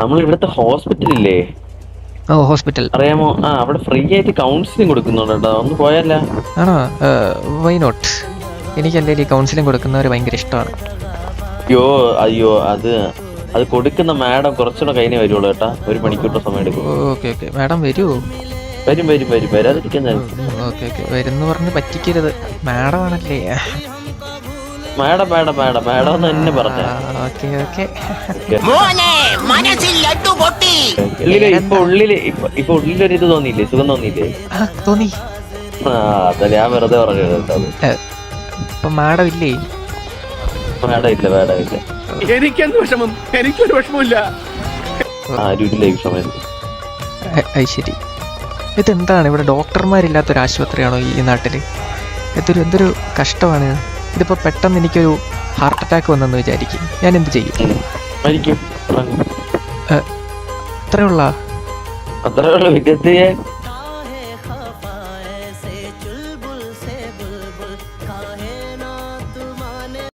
നമ്മൾ ഇവിടുത്തെ ഹോസ്പിറ്റലില്ലേ? ഓ ഹോസ്പിറ്റൽ അറിയാമോ? അവിടെ ഫ്രീ ആയിട്ട് കൗൺസിലിംഗ് കൊടുക്കുന്നുണ്ട് കേട്ടോ, ഒന്ന് പോയല്ല? ആണോ? Why not? എനിക്ക് അല്ലെങ്കിൽ കൗൺസിലിംഗ് കൊടുക്കുന്നവർ ഭയങ്കര ഇഷ്ടമാണ്. അയ്യോ അയ്യോ, അത് കൊടുക്കുന്ന മാഡം കുറച്ചുകൂടെ കഴിഞ്ഞേ വരുള്ളൂ കേട്ടാ. 1 മണിക്കൂറിന്റെ സമയം എടുക്കും. ഓക്കെ ഓക്കെ, മാഡം വരുമോ? വരും വരും വരും, വരാതിരിക്കുന്ന. ഓക്കെ ഓക്കെ, വരുന്ന് പറഞ്ഞ് പറ്റിക്കരുത്, മാഡം ആണല്ലേ. മാഡം മാഡം മാഡം മാഡം എന്ന് തന്നെ പറഞ്ഞ. Okay okay. ഇപ്പൊ ഉള്ളിലൊരു ഇത് തോന്നിയില്ലേ? സുഖം തോന്നിയില്ലേ? തോന്നി. അതല്ലേ ഞാൻ വെറുതെ പറഞ്ഞത്. ഇപ്പൊ മാഡം ഇല്ലേ? മാഡം ഇല്ല, മാഡം ഇല്ല. എനിക്കെന്ത് വിഷമം? എനിക്കൊരു വിഷമമില്ല. ആരുമില്ല ഈ സമയത്ത്. ശരി, ഇതെന്താണ് ഇവിടെ ഡോക്ടർമാരില്ലാത്തൊരു ആശുപത്രിയാണോ ഈ നാട്ടിൽ? എന്തൊരു കഷ്ടമാണ്. ഇതിപ്പോൾ പെട്ടെന്ന് എനിക്കൊരു ഹാർട്ട് അറ്റാക്ക് വന്നെന്ന് വിചാരിക്കും, ഞാൻ എന്ത് ചെയ്യും? മരിക്കും. അത്രയുള്ള വിദ്യാർത്ഥിയെ